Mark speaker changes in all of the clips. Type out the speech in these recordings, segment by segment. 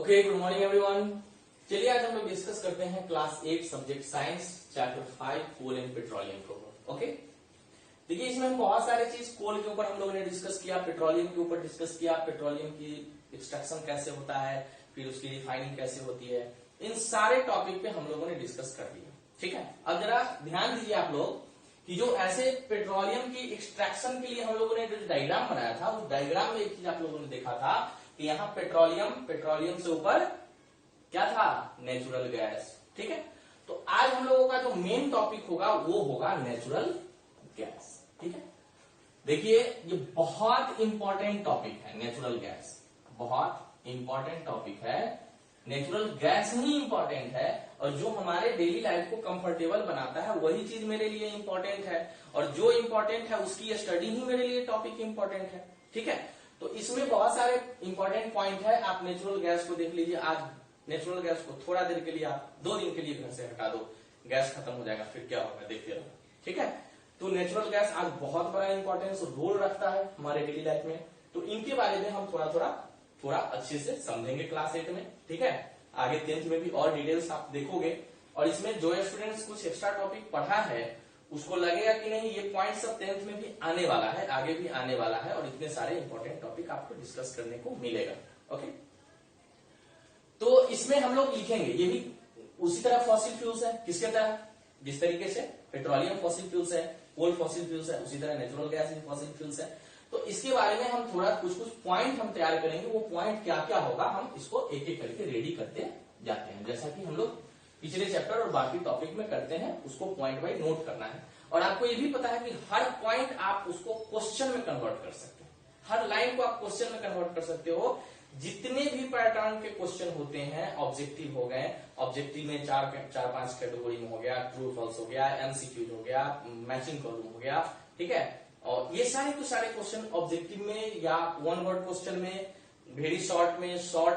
Speaker 1: Okay, good morning everyone. चलिए आज हम लोग डिस्कस करते हैं class 8 subject science chapter 5 coal and petroleum के ऊपर। ओके, देखिए इसमें हम बहुत सारे चीज कोल के ऊपर हम लोगों ने डिस्कस किया, पेट्रोलियम के ऊपर डिस्कस किया, पेट्रोलियम की एक्सट्रैक्शन कैसे होता है, फिर उसकी रिफाइनिंग कैसे होती है, इन सारे टॉपिक पे हम लोगों ने डिस्कस कर लिया। ठीक है, अब जरा ध्यान दीजिए आप लोग कि जो ऐसे पेट्रोलियम की एक्सट्रैक्शन के लिए हम लोगों ने जो डायग्राम बनाया था, उस डायग्राम में एक चीज आप लोगों ने देखा था कि यहाँ पेट्रोलियम से ऊपर क्या था, नेचुरल गैस। ठीक है, तो आज हम लोगों का जो मेन टॉपिक होगा वो होगा नेचुरल गैस। ठीक है, देखिए ये बहुत इंपॉर्टेंट टॉपिक है, नेचुरल गैस बहुत इंपॉर्टेंट टॉपिक है। नेचुरल गैस ही इंपॉर्टेंट है और जो हमारे डेली लाइफ को कंफर्टेबल बनाता है वही चीज मेरे लिए इंपॉर्टेंट है, और जो इंपॉर्टेंट है उसकी स्टडी ही मेरे लिए टॉपिक इंपॉर्टेंट है। ठीक है, तो इसमें बहुत सारे इंपॉर्टेंट पॉइंट है। आप नेचुरल गैस को देख लीजिए। आज नेचुरल गैस को थोड़ा देर के लिए, आप 2 दिन के लिए घर से हटा दो, गैस खत्म हो जाएगा, फिर क्या होगा देखते रहो। ठीक है, तो नेचुरल गैस आज बहुत बड़ा इंपॉर्टेंस रोल रखता है हमारे डेली लाइफ में। तो इनके बारे में हम थोड़ा अच्छे से समझेंगे क्लास 8 में। ठीक है, आगे 10th में भी और डिटेल्स आप देखोगे, और इसमें जो स्टूडेंट्स कुछ एक्स्ट्रा टॉपिक पढ़ा है उसको लगेगा कि नहीं ये पॉइंट सब 10th में भी आने वाला है, आगे भी आने वाला है, और इतने सारे इंपॉर्टेंट टॉपिक आपको डिस्कस करने को मिलेगा। ओके, तो इसमें हम लोग लिखेंगे, ये भी उसी तरह फॉसिल फ्यूल्स है। किसके तरह, जिस तरीके से पेट्रोलियम फॉसिल फ्यूल्स है, कोल फॉसिल फ्यूल्स है, उसी तरह नेचुरल गैस भी फॉसिल फ्यूल्स है। तो इसके बारे में हम थोड़ा कुछ पॉइंट हम तैयार करेंगे। वो पॉइंट क्या क्या होगा हम इसको एक एक करके रेडी करते जाते हैं, जैसा कि हम लोग पिछले चैप्टर और बाकी टॉपिक में करते हैं। उसको पॉइंट वाइज नोट करना है, और आपको ये भी पता है कि हर पॉइंट आप उसको क्वेश्चन में कन्वर्ट कर सकते हैं, हर लाइन को आप क्वेश्चन में कन्वर्ट कर सकते हो। जितने भी पैटर्न के क्वेश्चन होते हैं, ऑब्जेक्टिव हो गए, ऑब्जेक्टिव में 4-5 कैटेगरी में हो गया, ट्रू फॉल्स हो गया, एमसीक्यू हो गया, मैचिंग प्रॉब्लम हो गया। ठीक है, और ये सारे क्वेश्चन ऑब्जेक्टिव में या 1 वर्ड क्वेश्चन में, वेरी शॉर्ट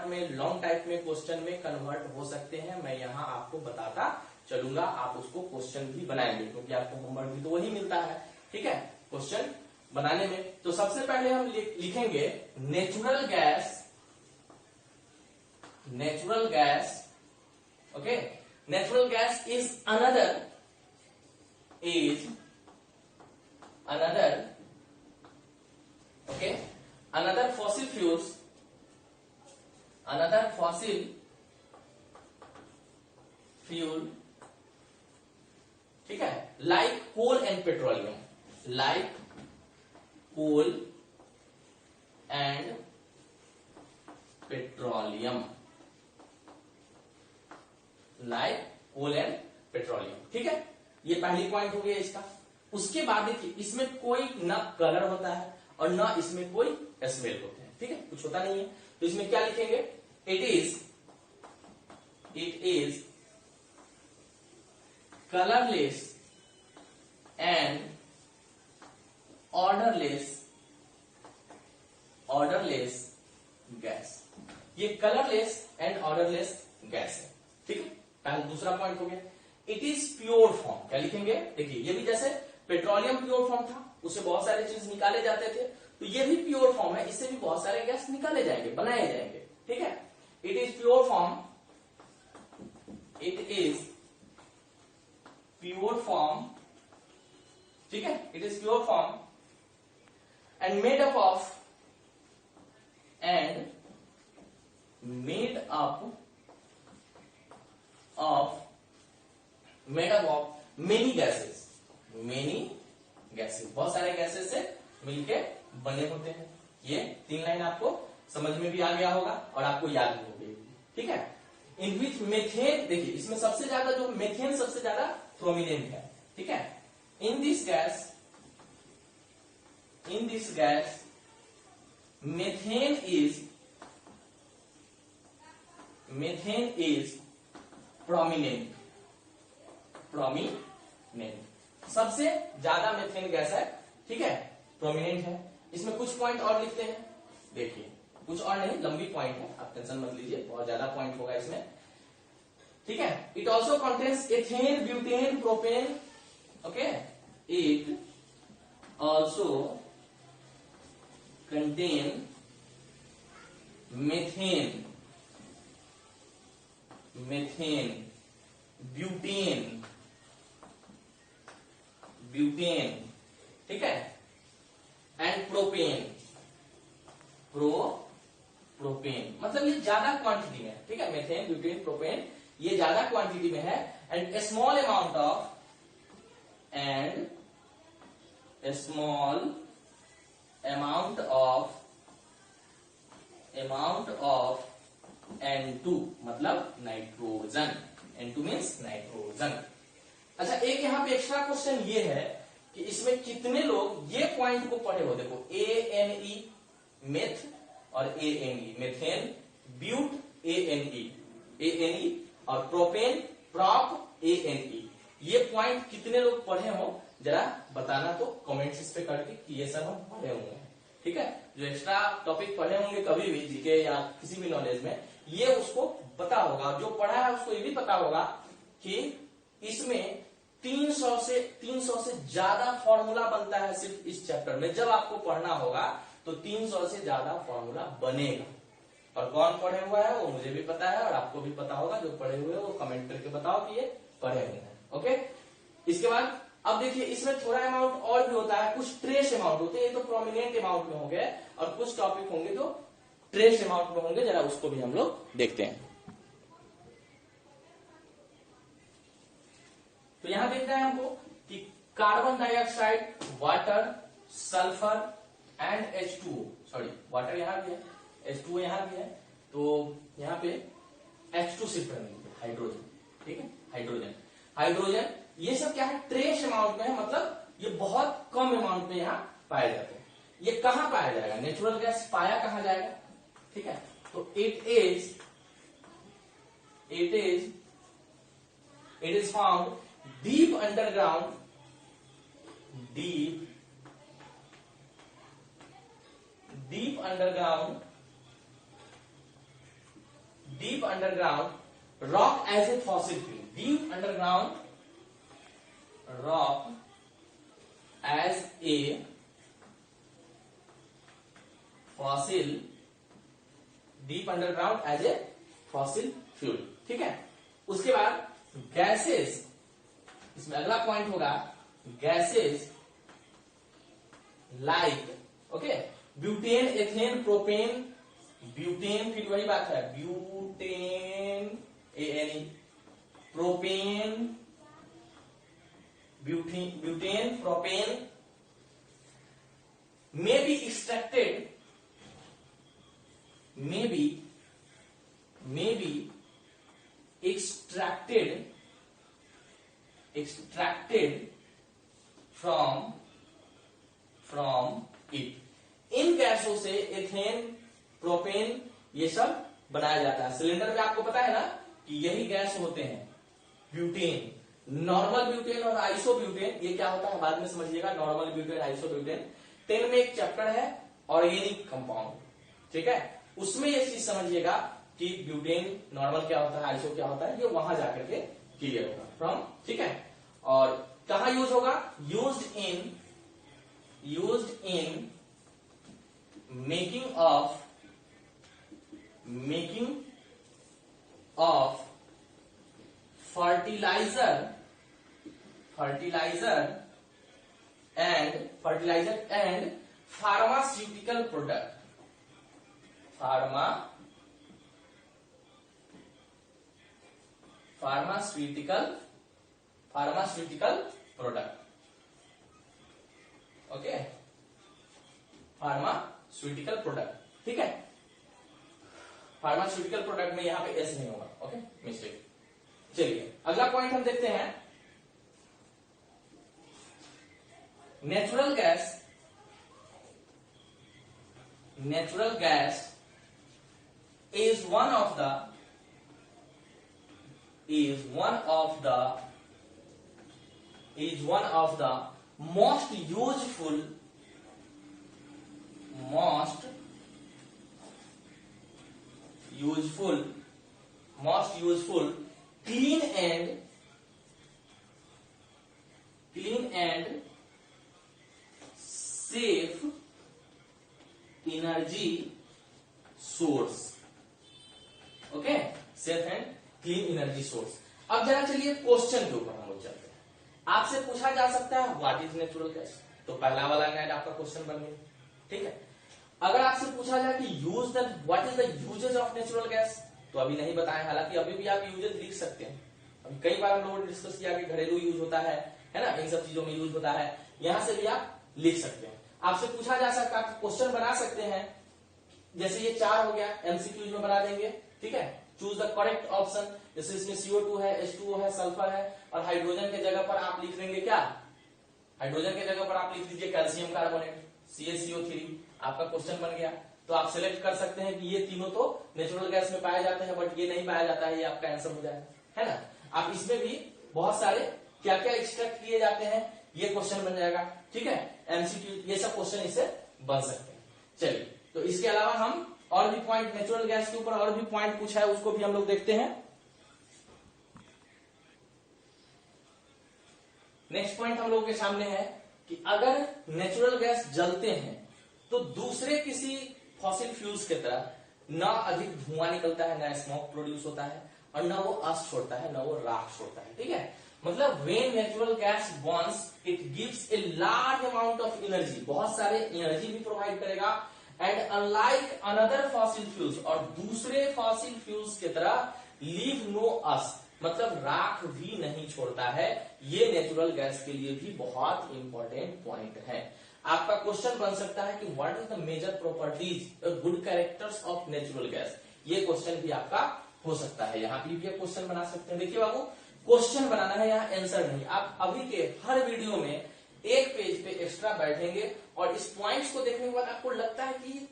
Speaker 1: में, लॉन्ग टाइप में क्वेश्चन में कन्वर्ट हो सकते हैं। मैं यहाँ आपको बताता चलूंगा, आप उसको क्वेश्चन भी बनाएंगे, क्योंकि आपको होमवर्क भी तो वही मिलता है। ठीक है, क्वेश्चन बनाने में तो सबसे पहले हम लिखेंगे natural gas. Okay, natural gas is another fossil fuels, fuel, ठीक है, like coal and petroleum, like coal and petroleum, like coal and petroleum। ठीक है, ये पहली पॉइंट हो गया इसका। उसके बाद देखिए इसमें कोई ना कलर होता है और ना इसमें कोई स्मेल होते हैं। ठीक है, कुछ होता नहीं है, तो इसमें क्या लिखेंगे, it is colourless and odourless gas. ये कलरलेस एंड ऑर्डरलेस गैस है। ठीक है, पहले दूसरा पॉइंट हो गया। इट इज प्योर फॉर्म, क्या लिखेंगे, देखिए ये भी जैसे पेट्रोलियम प्योर फॉर्म था, उससे बहुत सारे चीज निकाले जाते थे, तो ये भी प्योर फॉर्म है, इससे भी बहुत सारे गैस निकाले जाएंगे, बनाए जाएंगे। ठीक है, इट इज प्योर फॉर्म ठीक है, it is pure form and made up of many gases, बहुत सारे गैसेस से मिलके बने होते हैं। ये 3 लाइन आपको समझ में भी आ गया होगा और आपको याद भी हो गई। ठीक है, इन विच मेथेन, देखिए इसमें सबसे ज्यादा जो मेथेन सबसे ज्यादा प्रोमिनेंट है। ठीक है, in this gas methane is prominent, सबसे ज्यादा मेथेन गैस है। ठीक है, प्रोमिनेंट है। इसमें कुछ पॉइंट और लिखते हैं, देखिए कुछ और नहीं, लंबी पॉइंट है, आप टेंशन मत लीजिए, बहुत ज्यादा पॉइंट होगा इसमें। ठीक है, it also contains ethane, butane, propane. Okay, it also contain methane, methane, butane, butane, ठीक है, एंड प्रोपेन, प्रोपेन, मतलब ये ज्यादा क्वांटिटी में है, ठीक है, मेथेन, ब्यूटेन, प्रोपेन ये ज्यादा क्वांटिटी में है, and small amount of N2 मतलब नाइट्रोजन, N2 मीन्स नाइट्रोजन। अच्छा, एक यहाँ पे एक्स्ट्रा क्वेश्चन ये है कि इसमें कितने लोग ये पॉइंट को पढ़े हो, देखो ANE मेथ और ANE मेथेन, ब्यूट ANE और प्रोपेन प्रॉप ANE, ये पॉइंट कितने लोग पढ़े हो जरा बताना तो कमेंट्स पे करके कि ये सब हम पढ़े होंगे, ठीक है। जो एक्स्ट्रा टॉपिक पढ़े होंगे कभी भी जीके या किसी भी नॉलेज में, ये उसको पता होगा, जो पढ़ा है उसको ये भी पता होगा कि इसमें 300 से ज्यादा फॉर्मूला बनता है सिर्फ इस चैप्टर में। जब आपको पढ़ना होगा तो 300 से ज्यादा फॉर्मूला बनेगा, और कौन पढ़े हुआ है वो मुझे भी पता है और आपको भी पता होगा, जो पढ़े हुए वो कमेंट करके बताओ कि ये पढ़े हुए हैं, ओके। इसके बाद अब देखिए इसमें थोड़ा अमाउंट और भी होता है, कुछ ट्रेस अमाउंट होते हैं, ये तो प्रोमिनेंट अमाउंट में होंगे और कुछ टॉपिक होंगे जो ट्रेस अमाउंट में होंगे, जरा उसको भी हम लोग देखते हैं। तो यहां देखना है हमको कि carbon dioxide, water, sulphur and H2O, sorry water यहां भी है, H2O यहां भी है, तो यहां पे H2 सिर्फ रहेंगे, हाइड्रोजन, ठीक है, हाइड्रोजन ये सब क्या है, ट्रेस अमाउंट में है, मतलब ये बहुत कम अमाउंट में यहाँ पाए जाते हैं। ये कहां पाया जाएगा, नेचुरल गैस पाया कहां जाएगा, ठीक है, तो it is found deep underground, deep underground rock as a fossil fuel, deep underground rock as a fossil, deep underground as a fossil fuel, ठीक है। उसके बाद गैसेस, इसमें अगला पॉइंट होगा gases like, okay, butane, ethane, propane, butane फिर वही बात है, butane ANE, propane, butane, propane may be extracted from it। इन गैसों से एथेन, प्रोपेन ये सब बनाया जाता है। सिलेंडर में आपको पता है ना कि यही गैस होते हैं, ब्यूटेन, नॉर्मल ब्यूटेन और आइसोब्यूटेन, ये क्या होता है बाद में समझिएगा, नॉर्मल ब्यूटेन, आइसोब्यूटेन। 10 में एक चैप्टर है ऑर्गेनिक कंपाउंड, ठीक है, उसमें ये चीज समझिएगा कि ब्यूटेन नॉर्मल क्या होता है, आइसो क्या होता है, ये वहां जाकर के क्लियर होगा फ्रॉम, ठीक है। और कहां यूज होगा, used in making of fertilizer and pharmaceutical product, pharmaceutical product, okay, pharmaceutical product, ठीक है। फार्मास्यूटिकल प्रोडक्ट में यहां पे एस नहीं होगा, ओके, मिस्टेक। चलिए अगला पॉइंट हम देखते हैं, natural gas is one of the most useful clean and safe energy source, okay, safe and clean energy source. अब जरा चलिए क्वेश्चन के ऊपर हम लोग चलते हैं। आपसे पूछा जा सकता है व्हाट इज नेचुरल गैस, तो पहला वाला गाइड आपका क्वेश्चन बन गया, ठीक है। अगर आपसे पूछा जाए कि use the what is the uses of natural gas, तो अभी नहीं बताएं, हालांकि अभी भी आप यूजेस लिख सकते हैं। अभी कई बार हम लोगों ने डिस्कस किया कि घरेलू यूज होता है ना, इन सब चीजों में यूज होता है, यहां से भी आप लिख सकते हैं। आपसे पूछा जा सकता है, क्वेश्चन बना सकते हैं, जैसे ये 4 हो गया, एमसीक्यूज में बना देंगे, ठीक है। चूज द करेक्ट ऑप्शन, जैसे इसमें CO2 है, H2O है, सल्फर है, और हाइड्रोजन के जगह पर आप लिख देंगे क्या, हाइड्रोजन के जगह पर आप लिख दीजिए कैल्शियम कार्बोनेट, CaCO3, आपका क्वेश्चन बन गया। तो आप सिलेक्ट कर सकते हैं कि ये तीनों तो नेचुरल गैस में पाए जाते हैं, बट ये नहीं पाया जाता है, ये आपका आंसर हो जाएगा, है ना। आप इसमें भी बहुत सारे क्या क्या एक्सट्रैक्ट किए जाते हैं, ये क्वेश्चन बन जाएगा, ठीक है। एमसीक्यू ये सब क्वेश्चन इससे बन सकते हैं। चलिए, तो इसके अलावा हम और भी पॉइंट नेचुरल गैस के ऊपर और भी पॉइंट पूछा है, उसको भी हम लोग देखते हैं। नेक्स्ट पॉइंट हम लोगों के सामने है कि अगर नेचुरल गैस जलते हैं तो दूसरे किसी फॉसिल फ्यूल्स की तरह ना अधिक धुआं निकलता है, ना स्मोक प्रोड्यूस होता है, और ना वो अश छोड़ता है, ना वो राख छोड़ता है, ठीक है। मतलब when natural gas Burns it gives a large amount of energy, बहुत सारे एनर्जी भी प्रोवाइड करेगा, and unlike another fossil fuels, और दूसरे फॉसिल फ्यूल्स की तरह लीव नो अस, मतलब राख भी नहीं छोड़ता है। ये नेचुरल गैस के लिए भी बहुत इंपॉर्टेंट पॉइंट है। आपका क्वेश्चन बन सकता है कि what is the major properties और good characters of natural gas, ये क्वेश्चन भी आपका हो सकता है। यहाँ पे भी क्वेश्चन बना सकते हैं। देखिए बाबू, क्वेश्चन बनाना है, यहाँ आंसर नहीं। आप अभी के हर वीडियो में एक पेज पे एक्स्ट्रा बैठेंगे और इस पॉइंट्स को देखने के बाद आपको लगता है कि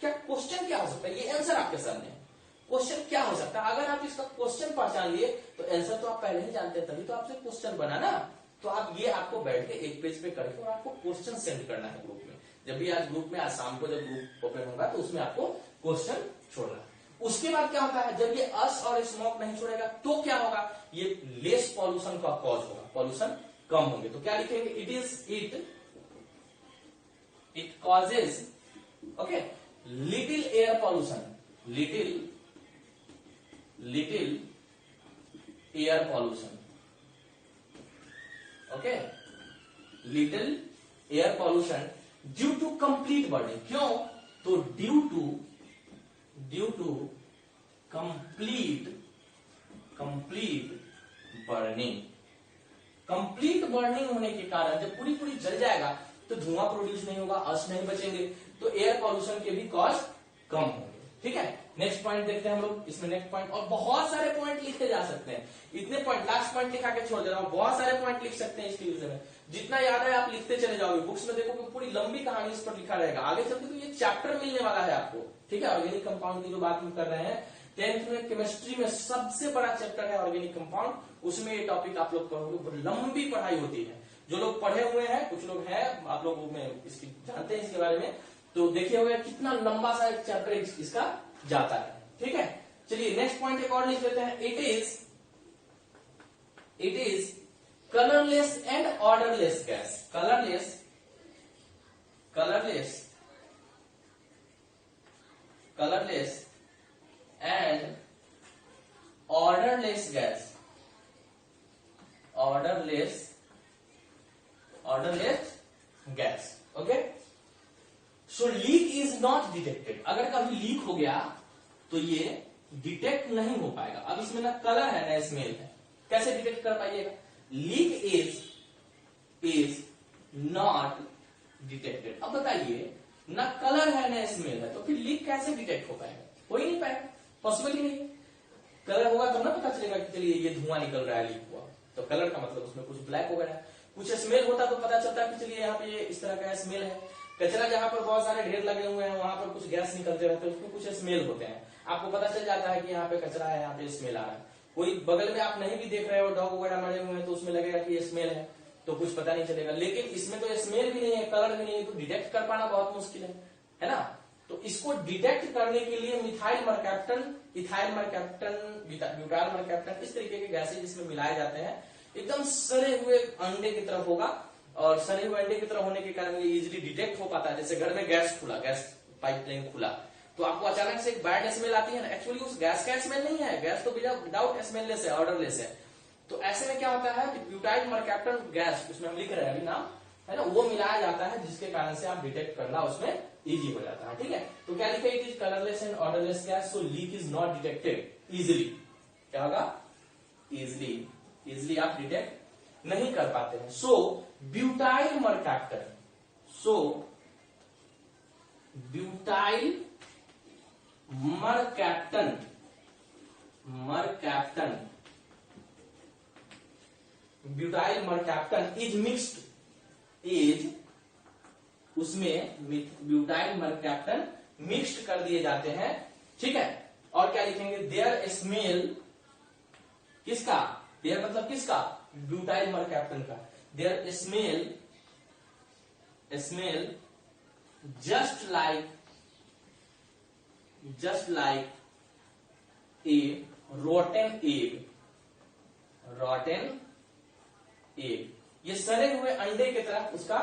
Speaker 1: क्या क्वेश्चन क्या हो सकता है, ये आंसर आपके सामने है, क्वेश्चन क्या हो सकता है। अगर आप इसका क्वेश्चन पहचान लिए तो आंसर तो आप पहले ही जानते हैं, तभी तो आपसे क्वेश्चन बना ना। तो आप ये आपको बैठ के एक पेज पे करके और आपको क्वेश्चन सेंड करना है ग्रुप में। जब भी आज ग्रुप में, आज शाम को जब ग्रुप ओपन होगा तो उसमें आपको क्वेश्चन छोड़ना है। उसके बाद क्या होता है, जब ये अस और स्मोक नहीं छोड़ेगा तो क्या होगा, ये लेस पॉल्यूशन का कॉज होगा, पॉल्यूशन कम होंगे। तो क्या लिखेंगे, it causes okay little air pollution, little air pollution, okay, little air pollution due to complete burning. क्यों, तो ड्यू टू कंप्लीट बर्निंग होने के कारण जब पूरी जल जाएगा तो धुआं प्रोड्यूस नहीं होगा, अश नहीं बचेंगे, तो एयर पॉल्यूशन के भी कॉस्ट कम होंगे, ठीक है। नेक्स्ट पॉइंट देखते हैं हम लोग। इसमें नेक्स्ट पॉइंट और बहुत सारे पॉइंट लिखे जा सकते हैं, इतने पॉइंट, लास्ट पॉइंट लिखा के छोड़ दे रहा हूं, बहुत सारे पॉइंट लिख सकते हैं इसके विषय में। जितना याद है आप लिखते चले जाओगे, बुक्स में देखोगे पूरी लंबी कहानी इस पर लिखा रहेगा, आगे चलते तो ये चैप्टर मिलने वाला है आपको, ठीक है। ऑर्गेनिक कंपाउंड की जो बात हम कर रहे हैं, 10th में केमिस्ट्री में सबसे बड़ा चैप्टर है ऑर्गेनिक कंपाउंड, उसमें ये टॉपिक आप लोग पढ़ोगे, लंबी पढ़ाई होती है। जो लोग पढ़े हुए हैं, कुछ लोग हैं, आप लोग में इसकी जानते हैं इसके बारे में, तो देखिए होगा कितना लंबा सा एक चैप्टर इसका जाता है, ठीक है। चलिए नेक्स्ट पॉइंट एक और लिख लेते हैं। It is colourless and odourless gas, colourless and odourless gas, odourless gas, okay. So leak is not detected, अगर कभी लीक हो गया तो ये डिटेक्ट नहीं हो पाएगा। अब इसमें ना कलर है ना स्मेल है, कैसे डिटेक्ट कर पाइएगा, लीक इज नॉट डिटेक्टेड। अब बताइए, ना कलर है ना स्मेल है, तो फिर लीक कैसे डिटेक्ट हो पाएगा, हो ही नहीं पाएगा, पॉसिबल ही नहीं है। कलर होगा तो ना पता चलेगा कि चलिए ये धुआं निकल रहा है, लीक हुआ, तो कलर का मतलब उसमें कुछ ब्लैक हो गया है। कुछ स्मेल होता तो पता चलता कि चलिए यहाँ पे ये इस तरह का स्मेल है। कचरा जहां पर बहुत सारे ढेर लगे हुए हैं, वहां पर कुछ गैस निकलते रहते हैं, उसमें कुछ स्मेल होते हैं, आपको पता चल जाता है कि यहाँ पे कचरा है, यहाँ पे स्मेल आ रहा है। कोई बगल में आप नहीं भी देख रहे हो, डॉग वगैरह मरे हुए हैं, तो उसमें लगेगा कि ये स्मेल है, तो कुछ पता नहीं चलेगा। लेकिन इसमें तो स्मेल भी नहीं है, कलर भी नहीं है, तो डिटेक्ट कर पाना बहुत मुश्किल है ना। तो इसको डिटेक्ट करने के लिए methyl mercaptan, ethyl mercaptan, butyl mercaptan, इस तरीके के गैसेज इसमें मिलाए जाते हैं। एकदम सड़े हुए अंडे की तरफ होगा, और सड़े हुए अंडे की तरह होने के कारण ये इजीली डिटेक्ट हो पाता है। जैसे घर में गैस खुला, गैस पाइपलाइन खुला, तो आपको अचानक से एक बैड स्मेल आती है ना, एक्चुअली उस गैस का स्मेल नहीं है, गैस तो विदाउट स्मेललेस है, ऑर्डरलेस है। तो ऐसे में क्या होता है कि ब्यूटाइल मरकैप्टन गैस, उसमें हम लिख रहे हैं अभी नाम, है ना, वो मिलाया जाता है, जिसके कारण से आप डिटेक्ट करना उसमें इजी हो जाता है। ठीक है, तो क्या लिखा, it is colourless and odourless gas, so leak is not detected easily. क्या होगा, इजिली आप डिटेक्ट नहीं कर पाते हैं। So butyl mercaptan, so butyl mercaptan butyl mercaptan is mixed, उसमें ब्यूटाइल मरकैप्टन मिक्स्ड कर दिए जाते हैं। ठीक है, और क्या लिखेंगे, देयर स्मेल, किसका, देयर मतलब किसका, ब्यूटाइल मरकैप्टन का, their smell just like a rotten egg, ये सड़े हुए अंडे की तरह उसका,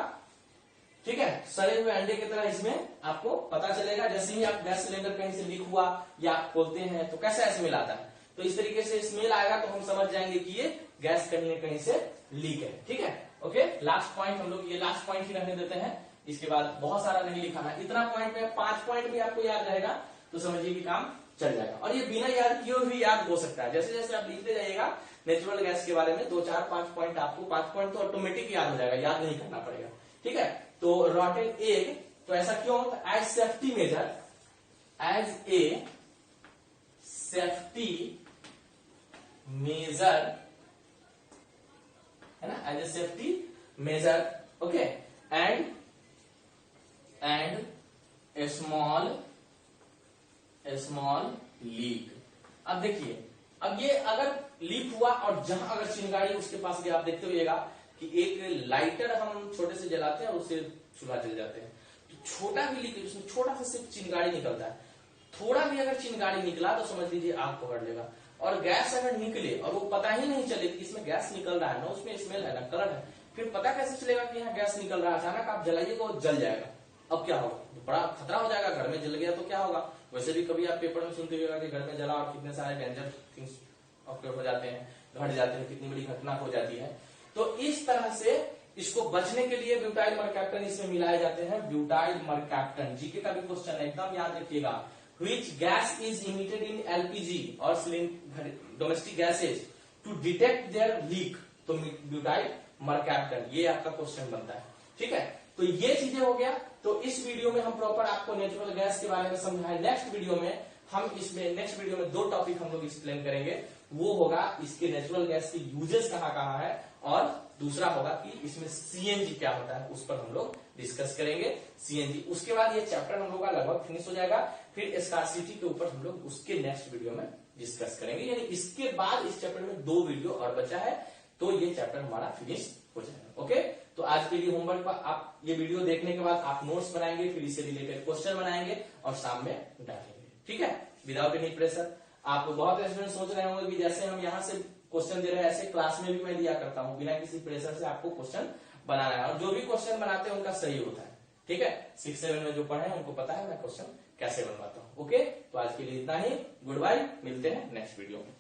Speaker 1: ठीक है, सड़े हुए अंडे की तरह इसमें आपको पता चलेगा। जैसे ही आप गैस सिलेंडर कहीं से लीक हुआ या आप खोलते हैं तो कैसा स्मेल आता है, तो इस तरीके से स्मेल आएगा तो हम समझ जाएंगे कि ये गैस कहीं न कहीं से लीक है। ठीक है, ओके, लास्ट पॉइंट हम लोग ये लास्ट पॉइंट ही रहने देते हैं, इसके बाद बहुत सारा नहीं लिखाना, इतना पॉइंट में 5 पॉइंट भी आपको याद रहेगा तो समझिए कि काम चल जाएगा। और ये बिना याद किए भी याद हो सकता है, जैसे जैसे आप लिखते जाइएगा नेचुरल गैस के बारे में 2, 4, 5 पॉइंट, आपको 5 पॉइंट तो ऑटोमेटिक याद हो जाएगा, याद नहीं करना पड़ेगा। ठीक है, तो रॉटेन एग, तो ऐसा क्यों, as safety measure, as a safety measure, है ना, as a safety measure, okay, and small leak. अब देखिए, अब ये अगर लीक हुआ और जहां अगर चिंगारी उसके पास गया, आप देखते हुएगा कि एक लाइटर हम छोटे से जलाते हैं, उससे चूल्हा जल जाते हैं, तो छोटा भी लीक, उसमें छोटा सा सिर्फ चिंगारी निकलता है, थोड़ा भी अगर चिंगारी निकला तो समझ लीजिए आग पकड़ लेगा। और गैस अगर निकले और वो पता ही नहीं चले कि इसमें गैस निकल रहा है, ना उसमें स्मेल है ना कलर है, फिर पता कैसे चलेगा कि यहाँ गैस निकल रहा है, अचानक आप जलाइएगा वो जल जाएगा, अब क्या होगा, बड़ा खतरा हो जाएगा, घर में जल गया तो क्या होगा। वैसे भी कभी आप पेपर में सुनते हुएगा कि घर में जला और कितने सारे डेंजर थिंग्स ऑक्योर हो जाते हैं, घट जाते हैं, कितनी बड़ी घटना हो जाती है। तो इस तरह से इसको बचने के लिए ब्यूटाइल मरकैप्टन इसमें मिलाए जाते हैं। ब्यूटाइल मरकैप्टन, जीके का भी क्वेश्चन है, एकदम याद रखिएगा। Which gas is emitted in LPG और domestic gases to detect their leak, तो ब्यूटाइल मरकैप्टन, ये आपका क्वेश्चन बनता है। ठीक है, तो ये चीजें हो गया। तो इस वीडियो में हम प्रॉपर आपको नेचुरल गैस के बारे में समझाएं। नेक्स्ट वीडियो में 2 टॉपिक हम लोग एक्सप्लेन करेंगे, वो होगा इसके नेचुरल गैस के यूजेस कहाँ है, और दूसरा होगा कि इसमें सीएनजी क्या होता है, उस पर हम लोग डिस्कस करेंगे सीएनजी। उसके बाद ये चैप्टर हम लोग का लगभग फिनिश हो जाएगा, फिर स्कार्सिटी के ऊपर हम लोग उसके नेक्स्ट वीडियो में डिस्कस करेंगे, यानी इसके बाद इस चैप्टर में 2 वीडियो और बचा है, तो ये चैप्टर हमारा फिनिश हो जाएगा। ओके, तो आज के लिए होमवर्क पर आप ये वीडियो देखने के बाद आप नोट्स बनाएंगे, फिर इससे रिलेटेड क्वेश्चन बनाएंगे और शाम में डालेंगे। ठीक है, विदाउट एनी प्रेशर। आप बहुत स्टूडेंट सोच रहे होंगे कि जैसे हम यहाँ से क्वेश्चन दे रहे हैं, ऐसे क्लास में भी मैं दिया करता हूँ, बिना किसी प्रेशर से आपको क्वेश्चन बनाना है, और जो भी क्वेश्चन बनाते हैं उनका सही होता है। ठीक है, 6-7 में जो पढ़े हैं उनको पता है मैं क्वेश्चन कैसे बनवाता हूँ। ओके, तो आज के लिए इतना ही, गुड बाय, मिलते हैं नेक्स्ट वीडियो में।